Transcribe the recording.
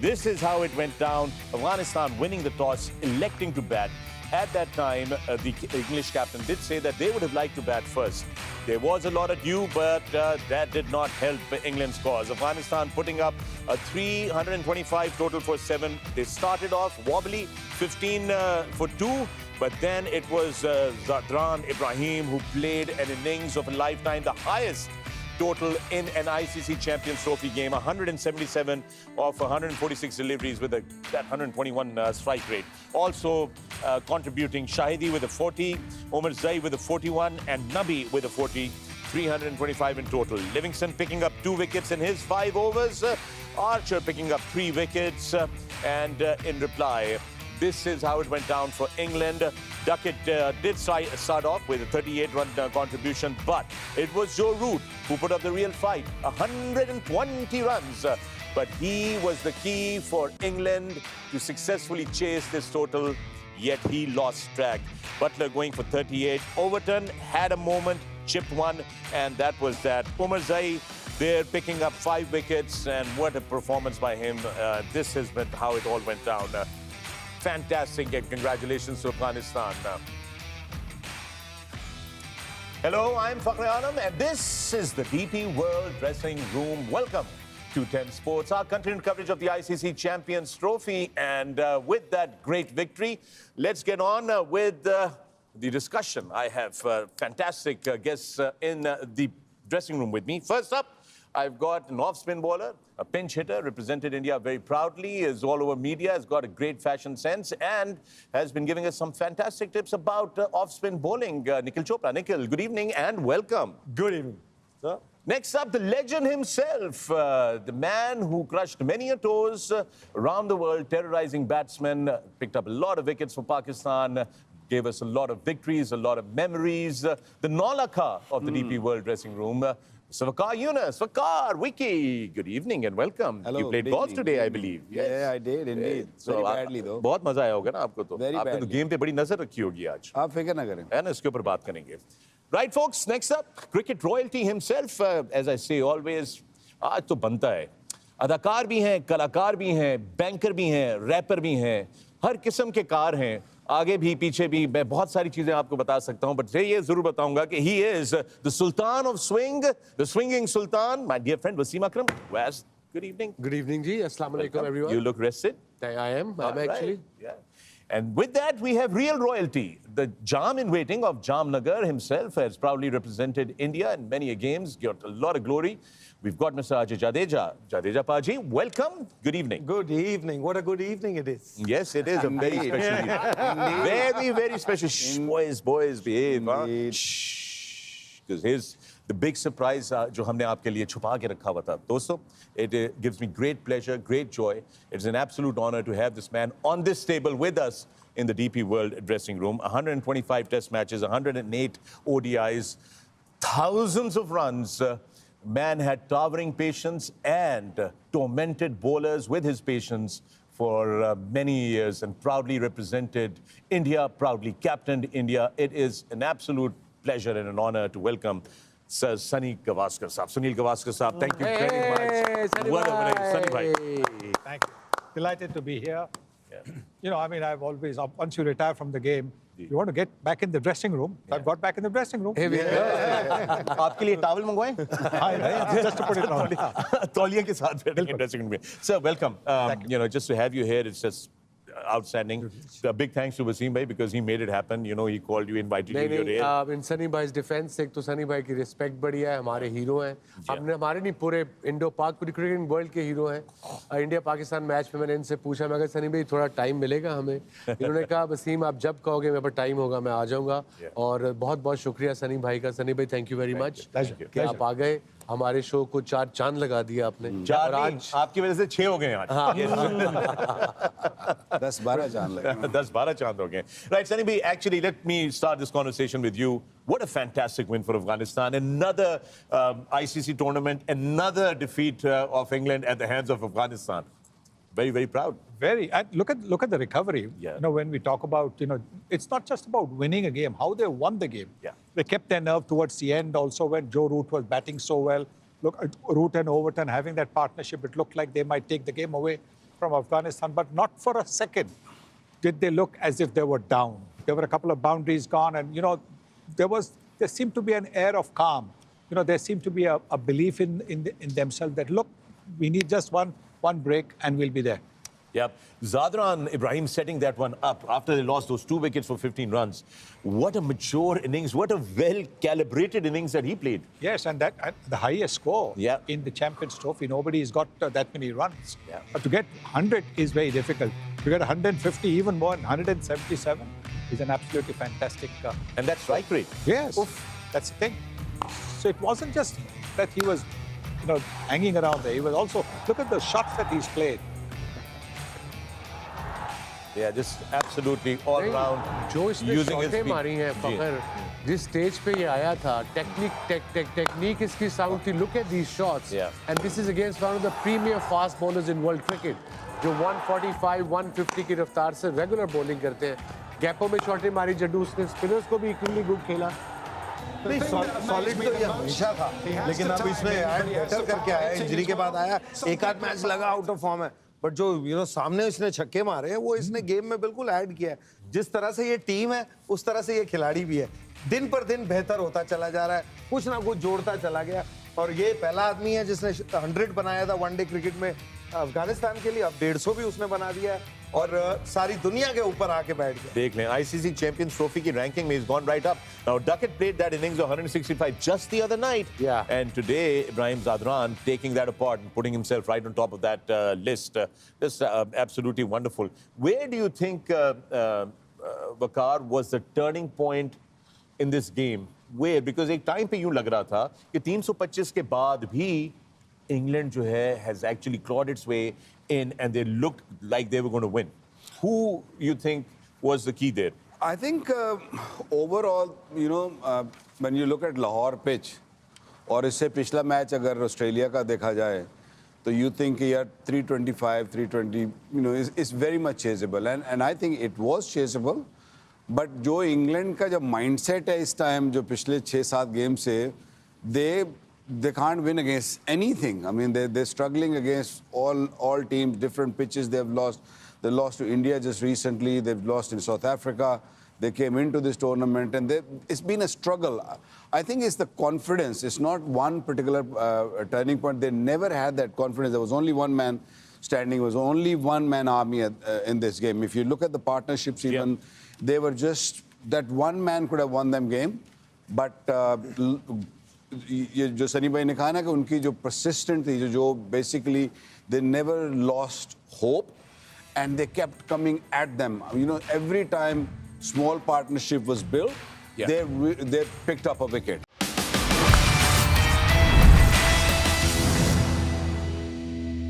This is how it went down. Afghanistan winning the toss, electing to bat. At that time, the English captain did say that they would have liked to bat first. There was a lot of dew, but that did not help England's cause. Afghanistan putting up a 325 total for 7. They started off wobbly, 15 for 2, but then it was Zadran, Ibrahim, who played an innings of a lifetime, the highest total in an ICC Champions Trophy game, 177 of 146 deliveries with that 121 strike rate. Also contributing Shahidi with a 40, Omar Zai with a 41, and Nabi with a 40, 325 in total. Livingston picking up 2 wickets in his 5 overs. Archer picking up 3 wickets. And in reply, this is how it went down for England. Duckett did start off with a 38-run contribution, but it was Joe Root who put up the real fight, 120 runs. But he was the key for England to successfully chase this total, yet he lost track. Butler going for 38. Overton had a moment, chipped one, and that was that. Omar Zai there picking up 5 wickets, and what a performance by him. This has been how it all went down. Fantastic, and congratulations to Afghanistan. Hello, I'm Fakhar-e-Alam, and this is the DP World Dressing Room. Welcome to 10 Sports, our continued coverage of the ICC Champions Trophy. And with that great victory, let's get on with the discussion. I have fantastic guests in the dressing room with me. First up, I've got an off-spin bowler, a pinch hitter, represented India very proudly, is all over media, has got a great fashion sense, and has been giving us some fantastic tips about off-spin bowling. Nikhil Chopra. Nikhil, good evening and welcome. Good evening, sir. Next up, the legend himself, the man who crushed many a toes around the world, terrorizing batsmen, picked up a lot of wickets for Pakistan, gave us a lot of victories, a lot of memories. The Nolaka of the DP World Dressing Room. So FAKHR YOUNIS, FAKHR, Wiki, good evening and welcome. Hello, you played golf today, I believe. Yes. Yeah, I did indeed. Very badly though. बहुत मजा आया होगा ना आपको तो. Very आपने तो badly. Game पे बड़ी नजर रखी होगी आज. आप फिक्र ना करें. है ना, इसके ऊपर बात करेंगे. Right, folks, next up, cricket royalty himself, as I say always, आज तो बनता है. अदाकार भी हैं, कलाकार भी हैं, बैंकर भी हैं, रैपर भी हैं, हर किस्म के कार हैं. आगे भी पीछे भी मैं बहुत सारी चीजें आपको बता सकता हूं, बट ये जरूर बताऊंगा कि he is the Sultan of Swing, the swinging Sultan, my dear friend WASIM AKRAM. Was, good evening. Good evening, ji. Assalamu alaikum, everyone. You look rested. I am actually. Yeah. And with that, we have real royalty. The Jam in waiting of Jamnagar himself has proudly represented India in many games, got a lot of glory. We've got Mr. AJAY Jadeja. Jadeja Paji, welcome. Good evening. Good evening. What a good evening it is. Yes, it is a very special evening. Very, very special. Shh, boys, behave. Shh. Because here's the big surprise जो हमने आपके लिए छुपा के रखा हुआ था. दोस्तों, it gives me great pleasure, great joy. It's an absolute honor to have this man on this table with us in the DP World Dressing Room. 125 test matches, 108 ODIs, thousands of runs. Man had towering patience and tormented bowlers with his patience for many years and proudly represented India, proudly captained India. It is an absolute pleasure and an honor to welcome Sir Sunil Gavaskar Saab. Sunil Gavaskar Saab, thank you very much. Sunny What a bhai. Sunny bhai. Thank you. Delighted to be here. Yeah. You know, I mean, I've always, once you retire from the game, you want to get back in the dressing room. So I've got back in the dressing room. Here we are. आपके लिए towel मंगवाएं? Just to put it on. तौलिया के साथ बैठेंगे dressing room में. Sir, welcome. You know, just to have you here, it's just outstanding. A big thanks to WASIM bhai because he made it happen. You know, he called you, invited you. नहीं, in Sunny bhai's defense, एक तो Sunny bhai की respect बड़ी है, हमारे hero हैं. हमने हमारे नहीं पूरे इंडो पाक पूरी क्रिकेट वर्ल्ड के हीरो हैं. इंडिया पाकिस्तान मैच में मैंने इनसे पूछा, मैं कहा Sunny bhai थोड़ा टाइम मिलेगा हमें. इन्होंने कहा WASIM आप जब कहोगे मेरे पास टाइम होगा मैं आ जाऊंगा. और बहुत बहुत शुक्रिया Sunny bhai का. Sunny bhai thank you very much कि आप आ गए. हमारे शो को 4 चांद लगा दिया आपने. और आज आपकी वजह से 6 हो गए आज. 10-12 चांद लगे. 10-12 चांद हो गए. Right, Sunny bhai, actually let me start this conversation with you. What a fantastic win for Afghanistan. Another ICC tournament, another defeat of England at the hands of Afghanistan. Very, very proud. Very. And look at the recovery. Yeah. You know, when we talk about, you know, it's not just about winning a game, how they won the game. Yeah. They kept their nerve towards the end also when Joe Root was batting so well. Look, Root and Overton having that partnership, it looked like they might take the game away. from Afghanistan, but not for a second did they look as if they were down. There were a couple of boundaries gone, and, you know, there seemed to be an air of calm. You know, there seemed to be a belief in themselves that, look, we need just one break and we'll be there. Yep. Zadran, Ibrahim setting that one up after they lost those 2 wickets for 15 runs. What a mature innings, what a well-calibrated innings that he played. Yes, and the highest score Yep. in the Champions Trophy. Nobody's got that many runs. Yeah. But to get 100 is very difficult. To get 150, even more, 177 is an absolutely fantastic... And that's strike rate. Yes, that's the thing. So it wasn't just that he was, you know, hanging around there. He was also, look at the shots that he's played. Yeah, just absolutely all round. जो इसने शॉटें मारी हैं फखर, जिस stage पे ये आया था, technique इसकी साउंड थी. Look at these shots, and this is against one of the premier fast bowlers in world cricket, जो 145, 150 की रफ्तार से रेगुलर बॉलिंग करते हैं. गैपों में शॉटें मारी जड्डू, उसने स्पिनर्स को भी इक्वली गुड खेला. सॉलिड तो ये हमेशा था, लेकिन अब इसमें बेटर करके आया, इंजरी के बाद आया, एक आध मैच लगा आउट ऑफ फॉर्म है, बट जो सामने इसने छक्के मारे हैं वो इसने गेम में बिल्कुल ऐड किया है. जिस तरह से ये टीम है उस तरह से ये खिलाड़ी भी है. दिन पर दिन बेहतर होता चला जा रहा है, कुछ ना कुछ जोड़ता चला गया, और ये पहला आदमी है जिसने 100 बनाया था वनडे क्रिकेट में अफगानिस्तान के लिए. अब 150 भी उसने बना दिया है और सारी दुनिया के ऊपर आके बैठ गया. देख लें, ICC Champions Trophy की ranking में he's gone right up. Now Duckett played that innings of 165 just the other night. Yeah. And today Ibrahim Zadran taking that apart and putting himself right on top of that list. Just absolutely wonderful. Where do you think WAQAR was the turning point in this game? Where? Because एक time पे यूं लग रहा था कि 325 के बाद भी England जो है has actually clawed its way in and they looked like they were going to win. Who you think was the key there? I think overall, you know, when you look at Lahore pitch, और इससे पिछला match अगर Australia का देखा जाए, तो you think यार 325, 320, you know, is very much chaseable, and I think it was chaseable. But जो इंग्लैंड का जो mindset है इस टाइम, जो पिछले 6-7 गेम से, they can't win against anything. I mean, they're struggling against all teams, different pitches they've lost. They lost to India just recently. They've lost in South Africa. They came into this tournament, and it's been a struggle. I think it's the confidence. It's not one particular turning point. They never had that confidence. There was only one man standing. There was only one man army in this game. If you look at the partnerships, even they were just that one man could have won them game, but. ये जो सनी भाई ने कहा ना कि उनकी जो persistent थी, जो basically they never lost hope and they kept coming at them. You know, every time small partnership was built, they picked up a wicket.